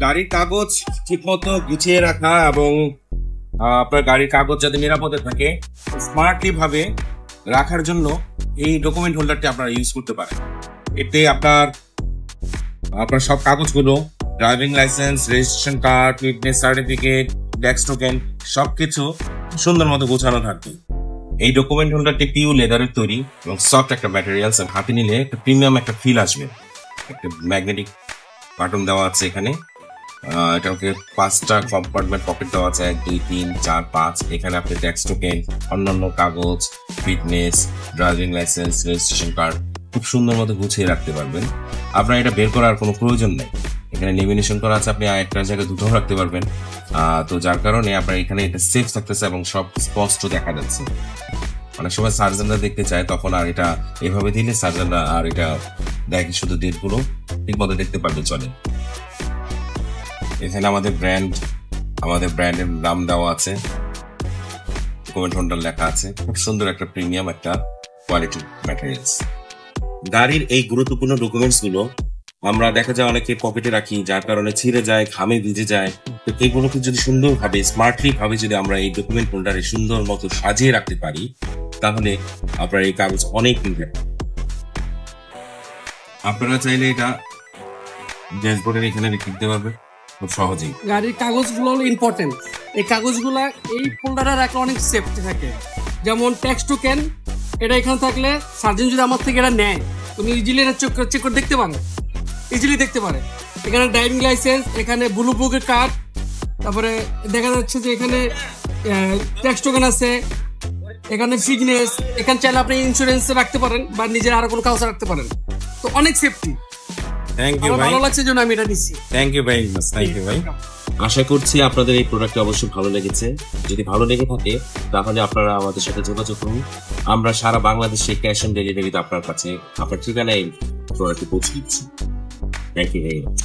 গাড়ির কাগজ ঠিক মতো গুছিয়ে রাখা এবং আপনার গাড়ির কাগজ যাতে নিরাপদে থাকে স্মার্টলি ভাবে রাখার জন্য এই ডকুমেন্ট হোল্ডারটি আপনারা ইউজ করতে পারেন। এতে আপনার সব কাগজগুলো, driving licence, registration card, fitness certificate, tax token সবকিছু সুন্দর মতো গোছানো থাকবে। এই ডকুমেন্ট হোল্ডারটি পিউ লেদারের তৈরি এবং সফট একটা ম্যাটেরিয়ালস, হাতে নিলে একটা প্রিমিয়াম একটা ফিল আসবে। একটা ম্যাগনেটিক বাটন দেওয়া আছে এখানে, এটাকে 5টা কম্পার্টমেন্ট পকেট দেওয়া আছে, 1 2 3 4 5। এখানে আপনি ট্যাক্স টোকেন, অন্যান্য কাগজ, fitness, driving licence, registration card খুব সুন্দর মতো গুছিয়ে রাখতে পারবেন। আপনার এটা বের করার কোনো প্রয়োজন নেই, এখানে লেমিনেশন করা আছে, আপনি একটা জায়গায় দুটো রাখতে পারবেন। তো যার কারণে আপনার এখানে এটা সেফ থাকতেছে এবং সব স্পষ্ট দেখা যাচ্ছে। অনেক সময় সার্জনরা দেখতে চায়, তখন আর এটা এভাবে দিলে সার্জনরা আর এটা দেখে শুধু ডেটগুলো ঠিক মতো দেখতে পারবে, চলে। এখানে আমাদের ব্র্যান্ডের নাম দেওয়া আছে, ডকুমেন্ট হোল্ডার লেখা আছে, খুব সুন্দর একটা প্রিমিয়াম একটা কোয়ালিটি ম্যাটেরিয়ালস। গাড়ির এই গুরুত্বপূর্ণ ডকুমেন্টস গুলো আমরা দেখা যায় অনেকে পকেটে রাখি, যার কারণে ছিঁড়ে যায়, ঘামে ভিজে যায়। তো এইগুলোকে যদি সুন্দরভাবে স্মার্টলি ভাবে যদি আমরা এই ডকুমেন্ট হোল্ডারে সুন্দর মতো সাজিয়ে রাখতে পারি, তাহলে আপনার এই কাগজ অনেক নিবে। আপনারা চাইলে এটা ড্যাশবোর্ডের এখানে রেখে দিতে পারবে খুব সহজেই। গাড়ির কাগজগুলো হলো ইম্পর্টেন্ট। এই কাগজগুলা এই ফোল্ডারে রাখলে অনেক সেফটি থাকে। যেমন ট্যাক্স টোকেন, এটা এখানে থাকলে সার্জন যদি আমার থেকে এটা নেয়, তুমি ইজিলি এটা চেক করে দেখতে পারো, ইজিলি দেখতে পারে। এখানে ড্রাইভিং লাইসেন্স, এখানে ব্লু বুকের কার্ড, তারপরে দেখা যাচ্ছে যে এখানে ট্যাক্স টোকেন আছে, এখানে ফিটনেস, এখানে চাইলে আপনি ইন্স্যুরেন্স রাখতে পারেন বা নিজের আরো কোনো কাগজ রাখতে পারেন। তো অনেক সেফটি। থ্যাংক ইউ ভাই, ভালো লাগছে জন্য আমি এটা নিচ্ছি। থ্যাংক ইউ ভাই, থ্যাংক ইউ ভাই। আশা করছি আপনাদের এই প্রোডাক্টটা অবশ্যই ভালো লেগেছে। যদি ভালো লেগে থাকে তাহলে আপনারা আমাদের সাথে যোগাযোগ করুন। আমরা সারা বাংলাদেশে ক্যাশ অন ডেলিভারিতে আপনার কাছে আপনার ঠিকানায় প্রোডাক্টটি পৌঁছে দিচ্ছি। Thank you very much.